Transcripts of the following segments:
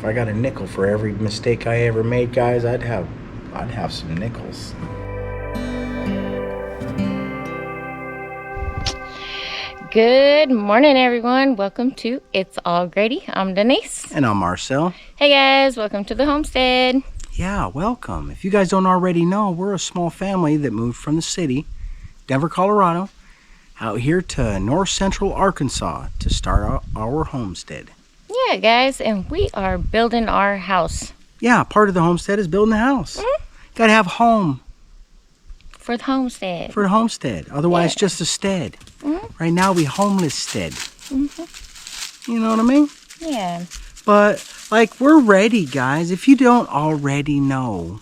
If I got a nickel for every mistake I ever made, guys, I'd have some nickels. Good morning, everyone. Welcome to It's All Grady. I'm Denise. And I'm Marcel. Hey guys, welcome to the homestead. Yeah, welcome. If you guys don't already know, we're a small family that moved from the city, Denver, Colorado, out here to north central Arkansas to start our homestead. Yeah, guys, and we are building our house. Yeah, part of the homestead is building a house. Gotta have a home. For the homestead. For the homestead. Otherwise, just a stead. Right now, we homeless stead. You know what I mean? Yeah. But, like, we're ready, guys. If you don't already know,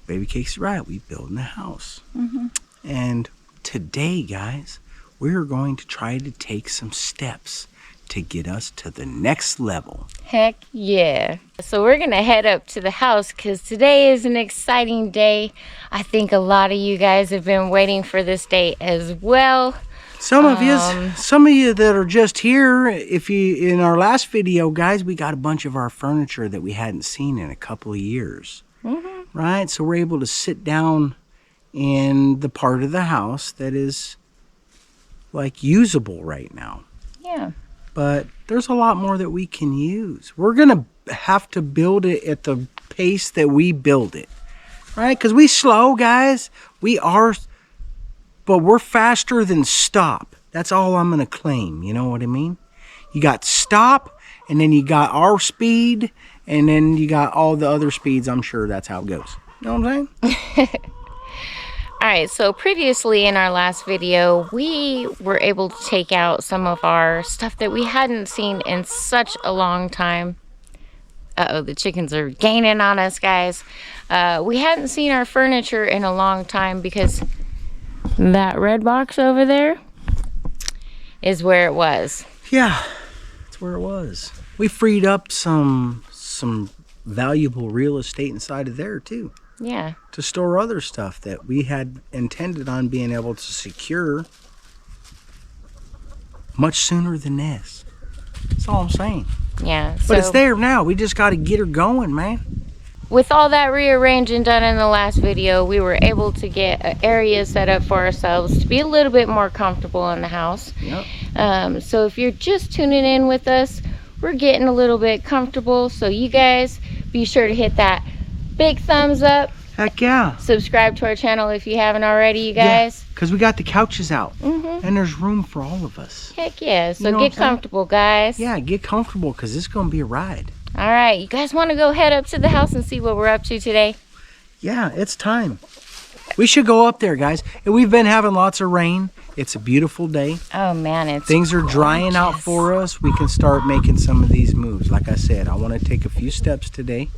Baby Cake's right. We building a house. And today, guys, we're going to try to take some steps to get us to the next level. Heck yeah. So we're going to head up to the house because today is an exciting day. I think a lot of you guys have been waiting for this day as well. Some of you that are just here, in our last video, guys, we got a bunch of our furniture that we hadn't seen in a couple of years. Right? So we're able to sit down in the part of the house that is like usable right now. Yeah. But there's a lot more that we can use. We're going to have to build it at the pace that we build it. Right? Because we slow, guys. We are, but we're faster than stop. That's all I'm going to claim. You know what I mean? You got stop, and then you got our speed, and then you got all the other speeds. I'm sure that's how it goes. You know what I'm saying? All right, so previously in our last video, we were able to take out some of our stuff that we hadn't seen in such a long time. Uh-oh, the chickens are gaining on us, guys. We hadn't seen our furniture in a long time because that red box over there is where it was. Yeah, that's where it was. We freed up some valuable real estate inside of there, too. Yeah. To store other stuff that we had intended on being able to secure much sooner than this. That's all I'm saying. Yeah. But it's there now. We just got to get her going, man. With all that rearranging done in the last video, we were able to get an area set up for ourselves to be a little bit more comfortable in the house. Yep. So if you're just tuning in with us, we're getting a little bit comfortable. So you guys be sure to hit that big thumbs up. Heck yeah. Subscribe to our channel if you haven't already, you guys. Yeah, because we got the couches out. And there's room for all of us. Heck yeah. So you know get comfortable, guys. Yeah, get comfortable because it's going to be a ride. All right. You guys want to go head up to the house and see what we're up to today? Yeah, it's time. We should go up there, guys. And we've been having lots of rain. It's a beautiful day. Oh, man. It's Things are drying out for us. We can start making some of these moves. Like I said, I want to take a few steps today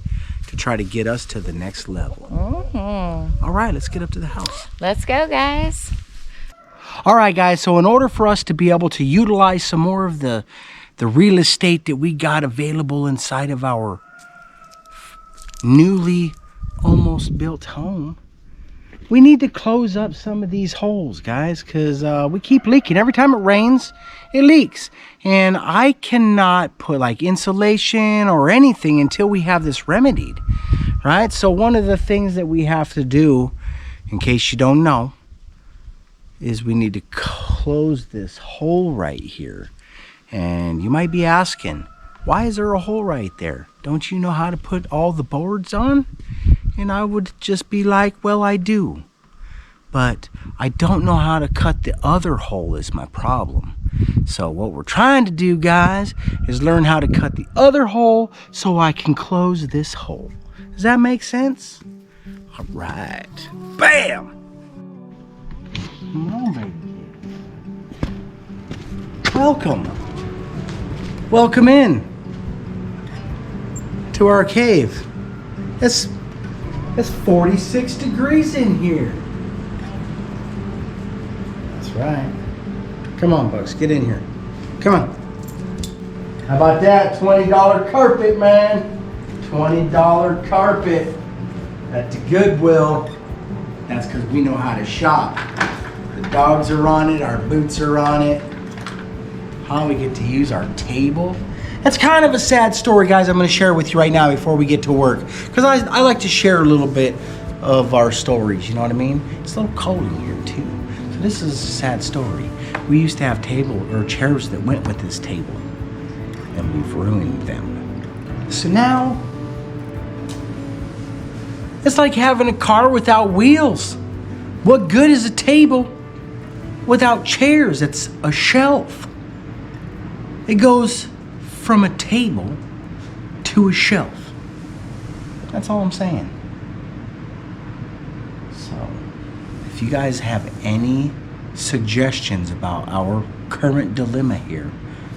to try to get us to the next level. All right, let's get up to the house. Let's go, guys. All right, guys, so in order for us to be able to utilize some more of the real estate that we got available inside of our newly almost built home, we need to close up some of these holes, guys, because we keep leaking. Every time it rains, it leaks. And I cannot put like insulation or anything until we have this remedied, right? So one of the things that we have to do, in case you don't know, is we need to close this hole right here. And you might be asking, why is there a hole right there? Don't you know how to put all the boards on? And I would just be like, well, I do. But I don't know how to cut the other hole is my problem. So what we're trying to do, guys, is learn how to cut the other hole so I can close this hole. Does that make sense? All right. Bam! Come on, baby. Welcome. Welcome in to our cave. It's 46 degrees in here. That's right. Come on, Bucks, get in here. Come on. How about that? $20 carpet, man. $20 carpet at the Goodwill. That's because we know how to shop. The dogs are on it, our boots are on it. How we get to use our table. It's kind of a sad story, guys, I'm going to share with you right now before we get to work. Because I like to share a little bit of our stories, you know what I mean? It's a little cold in here, too. So this is a sad story. We used to have chairs that went with this table. And we've ruined them. So now, it's like having a car without wheels. What good is a table without chairs? It's a shelf. It goes from a table to a shelf. That's all I'm saying. So, if you guys have any suggestions about our current dilemma here,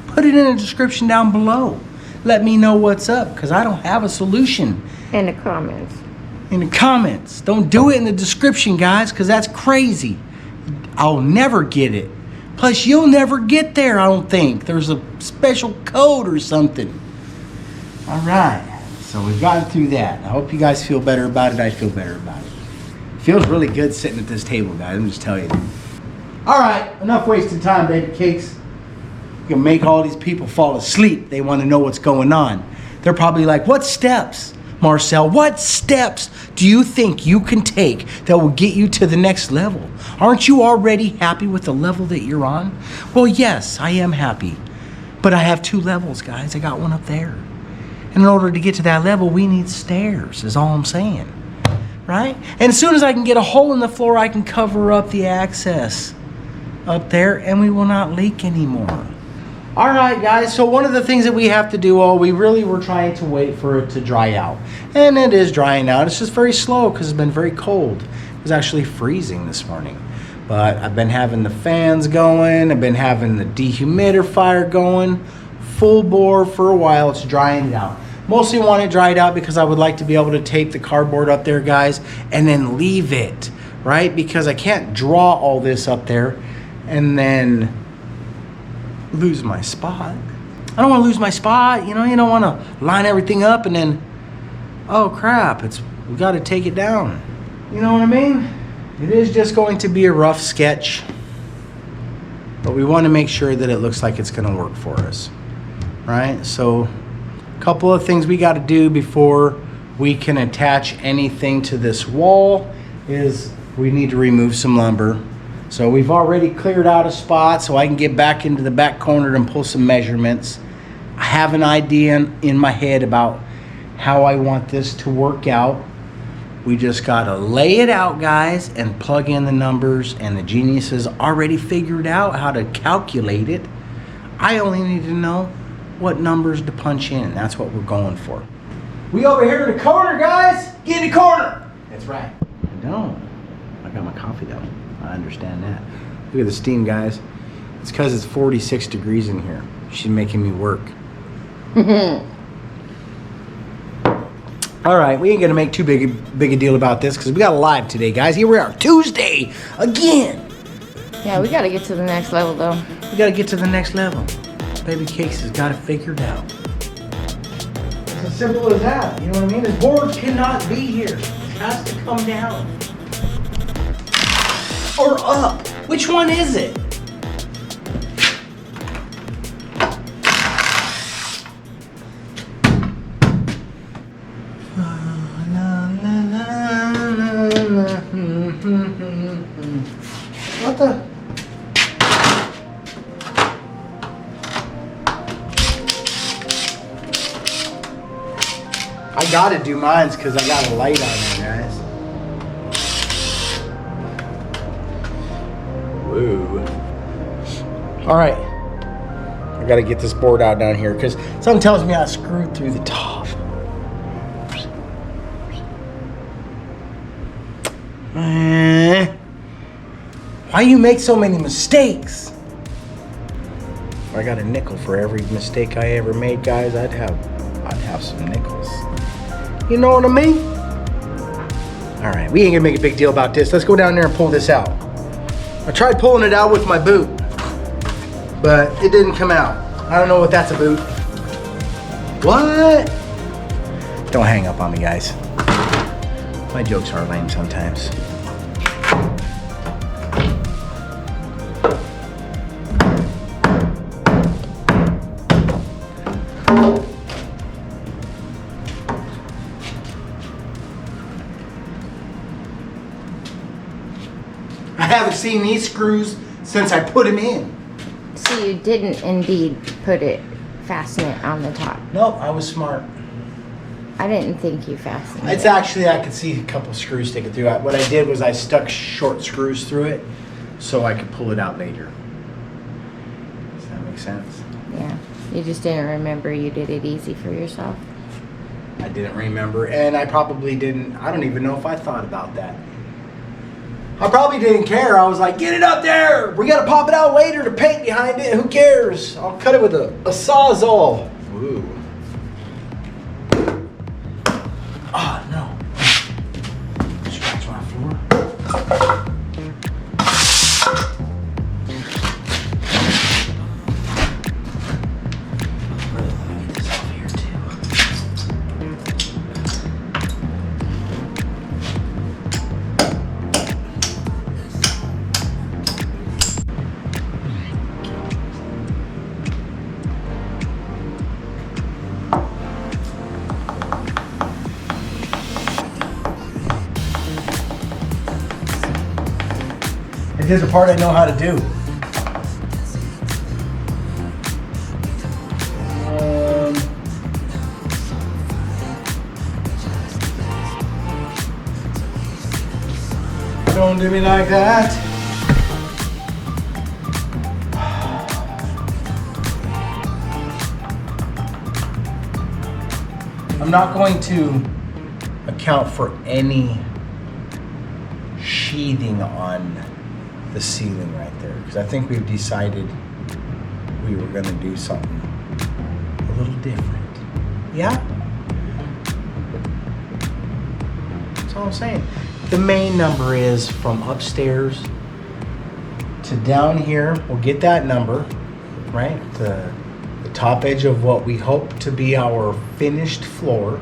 put it in the description down below. Let me know what's up, because I don't have a solution. In the comments. In the comments. Don't do it in the description, guys, because that's crazy. I'll never get it. Plus, you'll never get there, I don't think. There's a special code or something. All right. So we've gotten through that. I hope you guys feel better about it. I feel better about it. It feels really good sitting at this table, guys. Let me just tell you. All right. Enough wasting time, baby cakes. You can make all these people fall asleep. They want to know what's going on. They're probably like, what steps, Marcel? What steps do you think you can take that will get you to the next level? Aren't you already happy with the level that you're on? Well, yes, I am happy. But I have 2 levels, guys. I got one up there. And in order to get to that level, we need stairs, is all I'm saying. Right? And as soon as I can get a hole in the floor, I can cover up the access up there, and we will not leak anymore. All right, guys, so one of the things that we have to do, we really were trying to wait for it to dry out. And it is drying out. It's just very slow because it's been very cold. It was actually freezing this morning. But I've been having the fans going. I've been having the dehumidifier going. Full bore for a while. It's drying it out. Mostly want it dried out because I would like to be able to tape the cardboard up there, guys, and then leave it, right? Because I can't draw all this up there and then lose my spot. I don't want to lose my spot. You know, you don't want to line everything up and then, oh crap, we got to take it down. You know what I mean? It is just going to be a rough sketch, but we want to make sure that it looks like it's going to work for us, right? So a couple of things we got to do before we can attach anything to this wall is we need to remove some lumber. So we've already cleared out a spot so I can get back into the back corner and pull some measurements. I have an idea in my head about how I want this to work out. We just gotta lay it out, guys, and plug in the numbers, and the genius has already figured out how to calculate it. I only need to know what numbers to punch in. That's what we're going for. We over here in the corner, guys. Get in the corner. That's right. I don't. I got my coffee though. I understand that. Look at the steam, guys. It's because it's 46 degrees in here. She's making me work. All right, we ain't gonna make too big a deal about this because we got a live today, guys. Here we are, Tuesday again. Yeah, we gotta get to the next level though. We gotta get to the next level. Baby Cakes has got it figured out. It's as simple as that. You know what I mean? This board cannot be here. It has to come down. Or up. Which one is it? What the? I gotta do mine because I got a light on there, guys. Woo. All right. I gotta get this board out down here because something tells me I screwed through the top. Why you make so many mistakes? If I got a nickel for every mistake I ever made, guys, I'd have some nickels. You know what I mean? All right, we ain't gonna make a big deal about this. Let's go down there and pull this out. I tried pulling it out with my boot, but it didn't come out. I don't know what that's a boot. What? Don't hang up on me, guys. My jokes are lame sometimes. haven't seen these screws since I put them in. So you didn't indeed fasten it on the top. Nope, I was smart. I didn't think you fastened It's it. actually, I could see a couple screws sticking through it. What I did was I stuck short screws through it so I could pull it out later. Does that make sense? Yeah. You just didn't remember you did it easy for yourself. I didn't remember, and I probably didn't. I don't even know if I thought about that. I probably didn't care. I was like, get it up there. We got to pop it out later to paint behind it. Who cares? I'll cut it with a Sawzall. Ooh. Oh, no. Scratch my floor. Let me get this off here, too. This is the part I know how to do. Don't do me like that. I'm not going to account for any sheathing on the ceiling right there, because I think we've decided we were going to do something a little different. Yeah? That's all I'm saying. The main number is from upstairs to down here. We'll get that number, right? The top edge of what we hope to be our finished floor,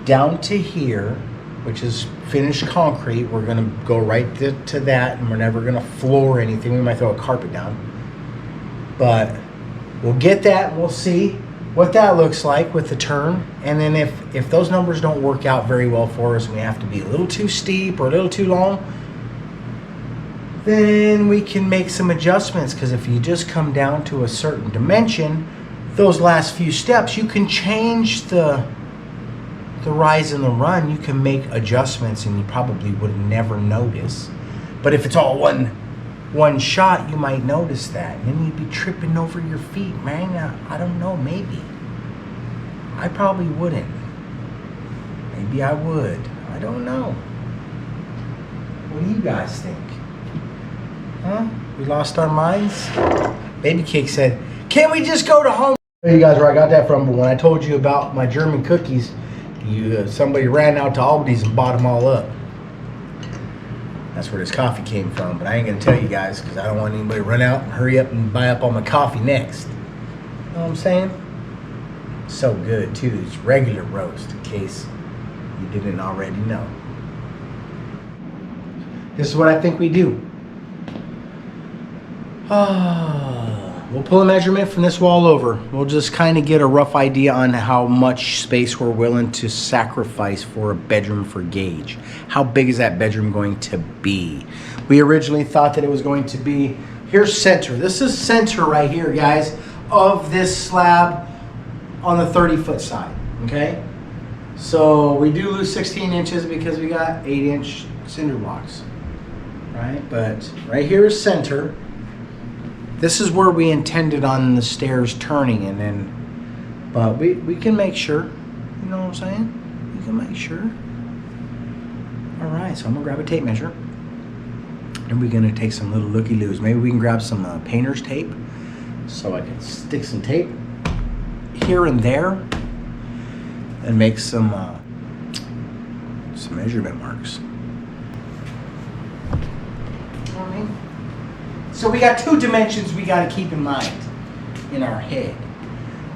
down to here, which is finished concrete. We're gonna go right to that, and we're never gonna floor anything. We might throw a carpet down, but we'll get that and we'll see what that looks like with the turn. And then if those numbers don't work out very well for us, and we have to be a little too steep or a little too long, then we can make some adjustments. Because if you just come down to a certain dimension, those last few steps, you can change the rise and the run. You can make adjustments and you probably would never notice. But if it's all one shot, you might notice that, and then you'd be tripping over your feet, man. I don't know, maybe. I probably wouldn't. Maybe I would. I don't know. What do you guys think? Huh? We lost our minds? Baby Cake said, can't we just go to home? You guys, where I got that from, but when I told you about my German cookies, somebody ran out to Aldi's and bought them all up. That's where this coffee came from, but I ain't gonna tell you guys because I don't want anybody to run out and hurry up and buy up all my coffee next. You know what I'm saying? So good too. It's regular roast, in case you didn't already know. This is what I think we do. We'll pull a measurement from this wall over. We'll just kind of get a rough idea on how much space we're willing to sacrifice for a bedroom for Gage. How big is that bedroom going to be? We originally thought that it was going to be, here's center. This is center right here, guys, of this slab on the 30-foot side, okay? So we do lose 16 inches because we got 8-inch cinder blocks, right? But right here is center. This is where we intended on the stairs turning, and then, but we can make sure, you know what I'm saying? We can make sure. All right, so I'm gonna grab a tape measure, and we're gonna take some little looky-loos. Maybe we can grab some painter's tape, so I can stick some tape here and there, and make some measurement marks. All right. So we got two dimensions we got to keep in mind in our head,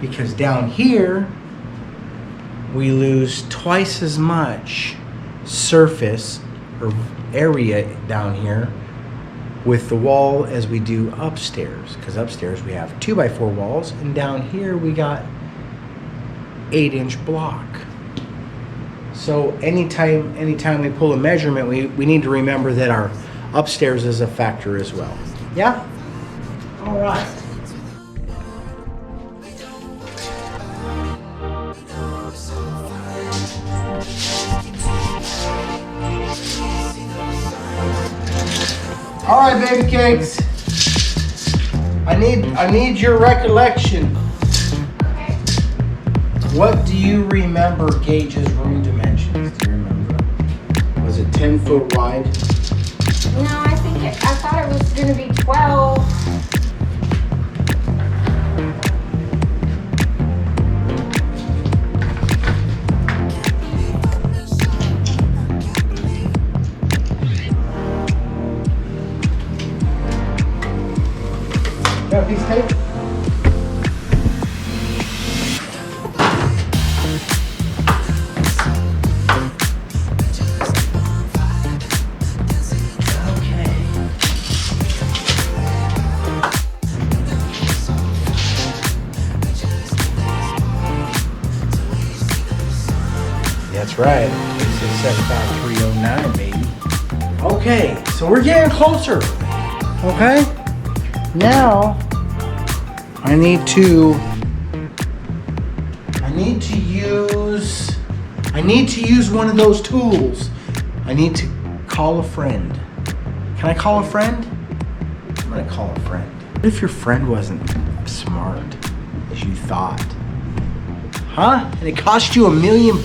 because down here we lose twice as much surface or area down here with the wall as we do upstairs, because upstairs we have 2x4 walls, and down here we got 8-inch block. So anytime we pull a measurement, we need to remember that upstairs is a factor as well. Yeah? All right. All right, baby cakes. I need your recollection. What do you remember Gage's room dimensions? Do you remember? Was it 10 foot wide? No, I thought it was gonna be 12. Got a piece of tape? That's right. This is 75309, baby. Okay, so we're getting closer. Okay? Now I need to use one of those tools. I need to call a friend. Can I call a friend? I'm gonna call a friend. What if your friend wasn't smart as you thought? Huh? And it cost you $1 million.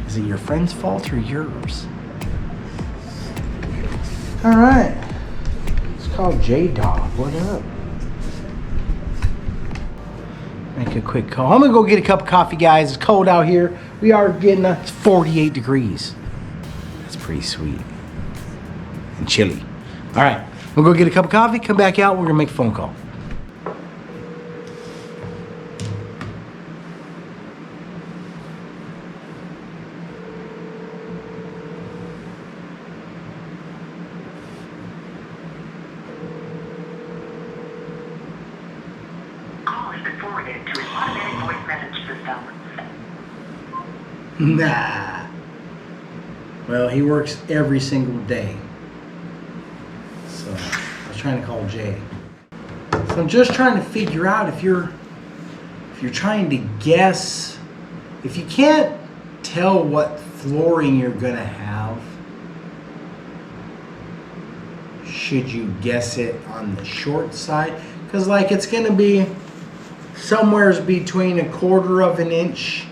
Is it your friend's fault or yours? All right. Let's call J-Dog. What up? Make a quick call. I'm gonna go get a cup of coffee, guys. It's cold out here. We are getting it's 48 degrees. That's pretty sweet. And chilly. All right. We'll go get a cup of coffee, come back out. We're gonna make a phone call. Forwarded to an automatic voice message system. Nah. Well, he works every single day. So I was trying to call Jay. So I'm just trying to figure out if you're trying to guess, if you can't tell what flooring you're gonna have, should you guess it on the short side? Because like it's gonna be somewhere's between 1/4 of an inch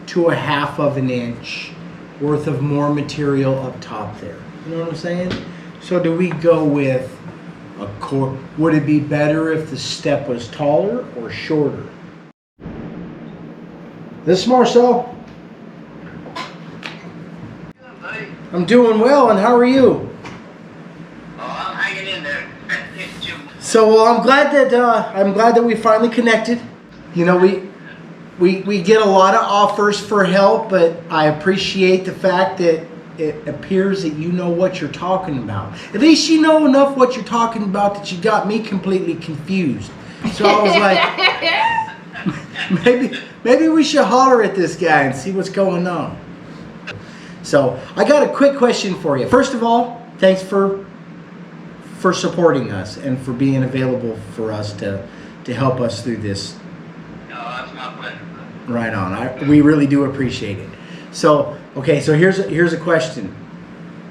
to 1/2 of an inch worth of more material up top there. You know what I'm saying? So do we go with a quarter? Would it be better if the step was taller or shorter? This is Marcel. I'm doing well, and how are you? Oh, I'm hanging in there. So well, I'm glad that we finally connected. You know, we get a lot of offers for help, but I appreciate the fact that it appears that you know what you're talking about. At least you know enough what you're talking about that you got me completely confused. So I was like, maybe we should holler at this guy and see what's going on. So I got a quick question for you. First of all, thanks for supporting us and for being available for us to help us through this. No, that's my pleasure. Right on. We really do appreciate it. So, okay, so here's a question.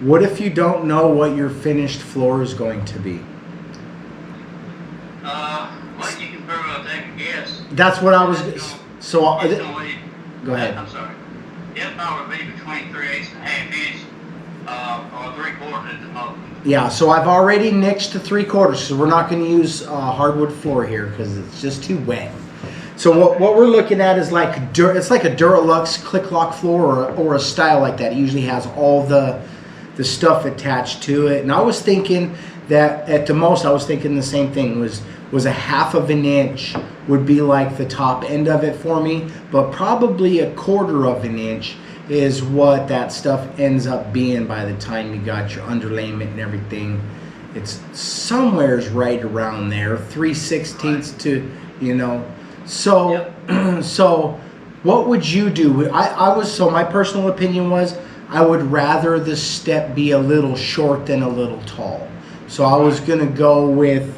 What if you don't know what your finished floor is going to be? Well, you can very well take a guess. That's what I was. So, go ahead. I'm sorry. It'll probably be between 3/8 and 1/2 inch, or 3/4 at the most. Yeah, so I've already niched to 3/4, so we're not going to use hardwood floor here because it's just too wet. So what we're looking at is it's like a Duralux click lock floor or a style like that. It usually has all the stuff attached to it. And I was thinking that at the most, I was thinking the same thing was 1/2 of an inch would be like the top end of it for me, but probably 1/4 of an inch is what that stuff ends up being by the time you got your underlayment and everything. It's somewhere's right around there, 3/16 to, you know. So, Yep. so what would you do? So my personal opinion was I would rather the step be a little short than a little tall. So I was gonna go with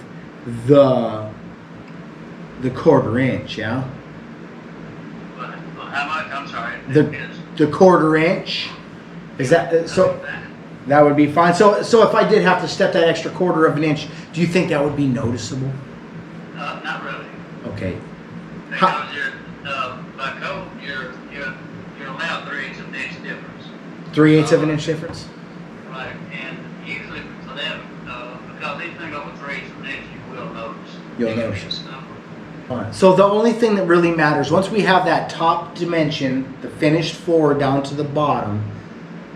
the 1/4 inch, yeah? Well, how much? I'm sorry. The 1/4 inch. Is that so? That would be fine. So if I did have to step that extra 1/4 of an inch, do you think that would be noticeable? Not really. Okay. Because by code, you're allowed 3/8 of an inch difference. 3/8 of an inch difference? Right, and usually for them, because anything over 3/8 of an inch, you will notice. You'll notice. Alright. So the only thing that really matters, once we have that top dimension, the finished floor down to the bottom,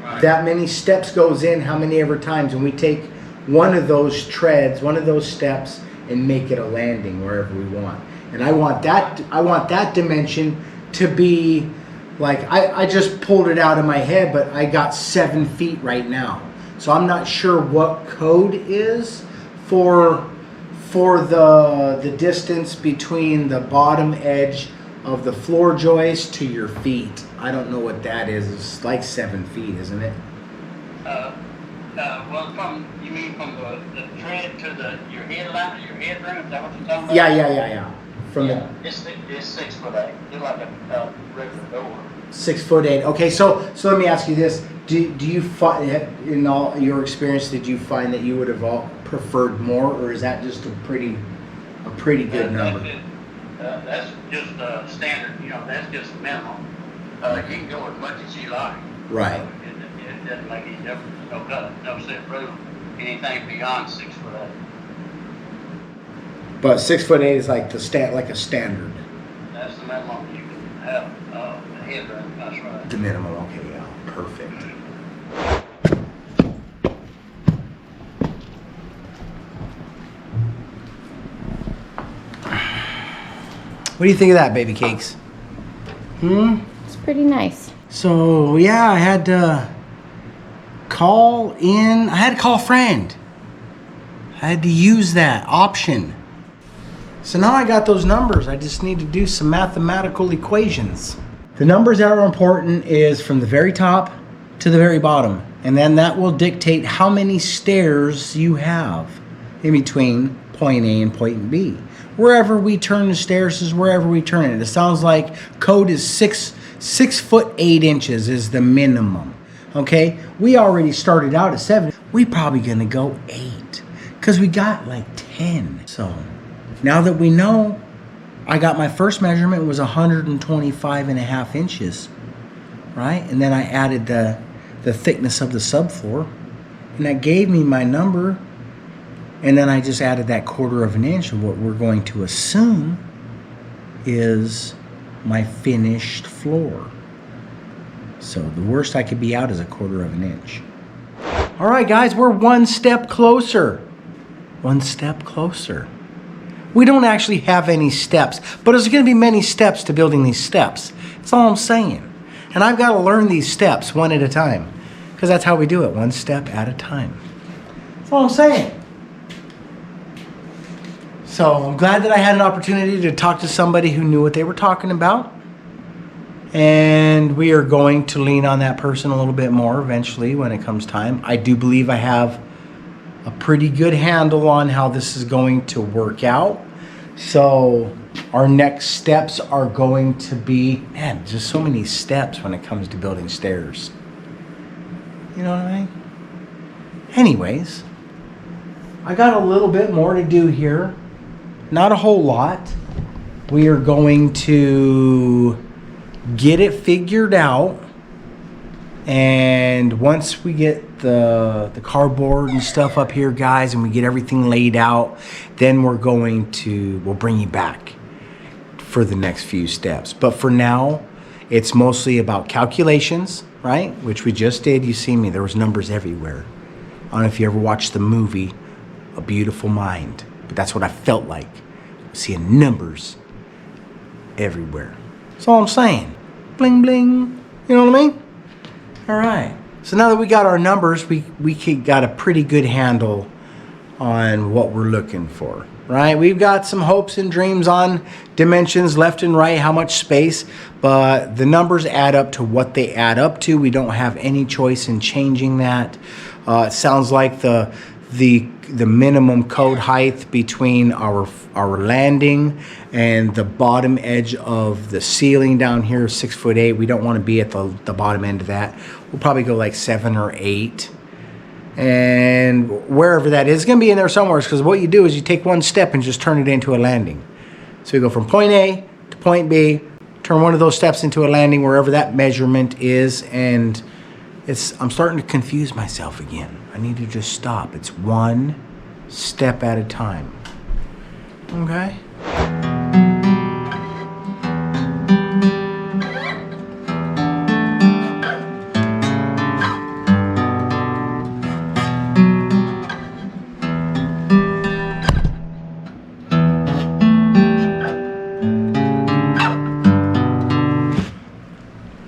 Right. that many steps goes in, how many ever times, and we take one of those treads, one of those steps, and make it a landing wherever we want. And I want that dimension to be like, I just pulled it out of my head, but I got 7 feet right now. So I'm not sure what code is for the distance between the bottom edge of the floor joist to your feet. I don't know what that is. It's like 7 feet, isn't it? Well, you mean from the tread to your headline, your headroom? Is that what you're talking about? Yeah. From the It's 6'8". It's like a regular door. 6'8". Okay, so let me ask you this: Do you find, in all your experience, did you find that you would have all preferred more, or is that just a pretty good number? That's just standard. That's just minimum. You can go as much as you like. Right. It doesn't make any difference. No set room. Anything beyond 6'8". But 6'8" is like like a standard. That's the minimum you can have a headroom. That's right. The minimum. Okay, yeah, perfect. What do you think of that, baby cakes? It's pretty nice. So yeah, I had to call in. I had to call a friend. I had to use that option. So now I got those numbers. I just need to do some mathematical equations. The numbers that are important is from the very top to the very bottom. And then that will dictate how many stairs you have in between point A and point B. Wherever we turn the stairs is wherever we turn it. It sounds like code is 6 foot 8 inches is the minimum. Okay, we already started out at 7. We probably gonna go 8 because we got like 10. So now that we know, I got my first measurement was 125.5 inches, right? And then I added the thickness of the subfloor, and that gave me my number. And then I just added that 1/4 of an inch of what we're going to assume is my finished floor. So the worst I could be out is a 1/4 of an inch. All right, guys, we're one step closer. One step closer. We don't actually have any steps, but there's going to be many steps to building these steps. That's all I'm saying. And I've got to learn these steps one at a time, because that's how we do it, one step at a time. That's all I'm saying. So I'm glad that I had an opportunity to talk to somebody who knew what they were talking about. And we are going to lean on that person a little bit more eventually when it comes time. I do believe I have a pretty good handle on how this is going to work out. So our next steps are going to be, man, just so many steps when it comes to building stairs. You know what I mean? Anyways, I got a little bit more to do here. Not a whole lot. We are going to get it figured out, and once we get the cardboard and stuff up here, guys, and we get everything laid out, then we'll bring you back for the next few steps. But for now, it's mostly about calculations, right? Which we just did. You see me, there was numbers everywhere. I don't know if you ever watched the movie A Beautiful Mind, but that's what I felt like, seeing numbers everywhere. That's all I'm saying. Bling, bling. You know what I mean? All right. So now that we got our numbers, we got a pretty good handle on what we're looking for, right? We've got some hopes and dreams on dimensions left and right, how much space, but the numbers add up to what they add up to. We don't have any choice in changing that. It sounds like the minimum code height between our landing and the bottom edge of the ceiling down here is 6'8". We don't want to be at the bottom end of that. We'll probably go like 7 or 8. And wherever that is, it's going to be in there somewhere, because what you do is you take one step and just turn it into a landing. So you go from point A to point B, turn one of those steps into a landing wherever that measurement is, and I'm starting to confuse myself again. I need to just stop. It's one step at a time. Okay?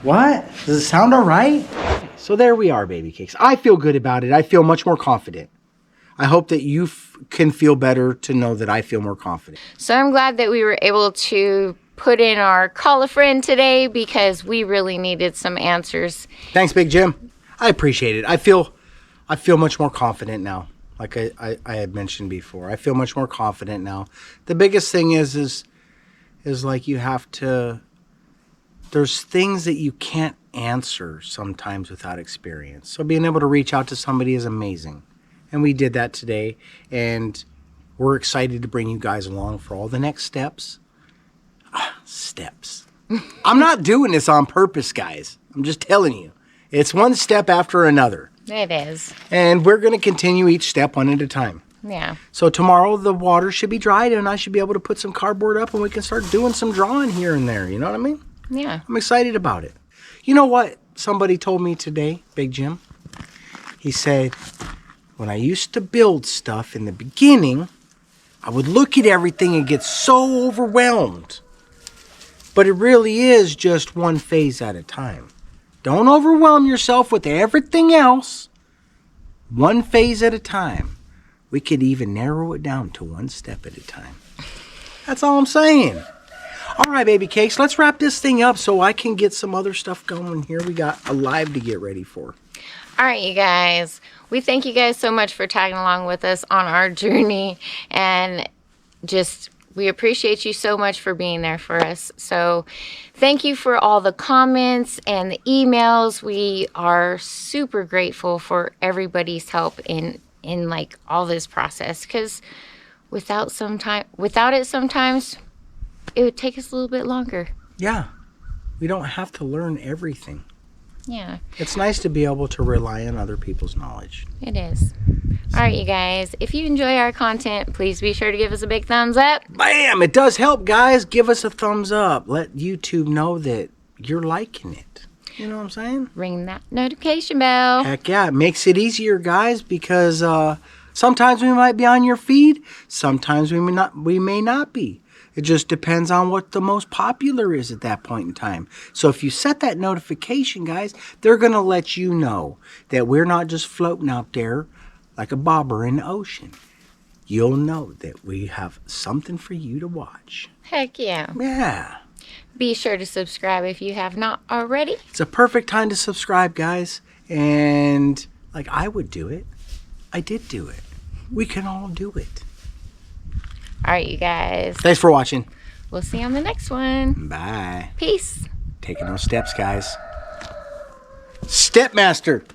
What? Does it sound all right? So there we are, baby cakes. I feel good about it. I feel much more confident. I hope that you can feel better to know that I feel more confident. So I'm glad that we were able to put in our call a friend today, because we really needed some answers. Thanks, Big Jim. I appreciate it. I feel much more confident now. Like I had mentioned before, I feel much more confident now. The biggest thing is like you have to. There's things that you can't answer sometimes without experience. So being able to reach out to somebody is amazing. And we did that today. And we're excited to bring you guys along for all the next steps. Steps. I'm not doing this on purpose, guys. I'm just telling you. It's one step after another. It is. And we're going to continue each step one at a time. Yeah. So tomorrow the water should be dried and I should be able to put some cardboard up and we can start doing some drawing here and there. You know what I mean? Yeah. I'm excited about it. You know what somebody told me today, Big Jim? He said, when I used to build stuff in the beginning, I would look at everything and get so overwhelmed. But it really is just one phase at a time. Don't overwhelm yourself with everything else. One phase at a time. We could even narrow it down to one step at a time. That's all I'm saying. All right, baby cakes, let's wrap this thing up so I can get some other stuff going here. We got a live to get ready for. All right, you guys. We thank you guys so much for tagging along with us on our journey. And we appreciate you so much for being there for us. So thank you for all the comments and the emails. We are super grateful for everybody's help in like all this process, because without it sometimes it would take us a little bit longer. Yeah. We don't have to learn everything. Yeah. It's nice to be able to rely on other people's knowledge. It is. All right, you guys. If you enjoy our content, please be sure to give us a big thumbs up. Bam! It does help, guys. Give us a thumbs up. Let YouTube know that you're liking it. You know what I'm saying? Ring that notification bell. Heck yeah. It makes it easier, guys, because sometimes we might be on your feed. Sometimes we may not be. It just depends on what the most popular is at that point in time. So if you set that notification, guys, they're going to let you know that we're not just floating out there like a bobber in the ocean. You'll know that we have something for you to watch. Heck yeah. Yeah. Be sure to subscribe if you have not already. It's a perfect time to subscribe, guys. And like I would do it. I did do it. We can all do it. All right, you guys. Thanks for watching. We'll see you on the next one. Bye. Peace. Taking those steps, guys. Stepmaster.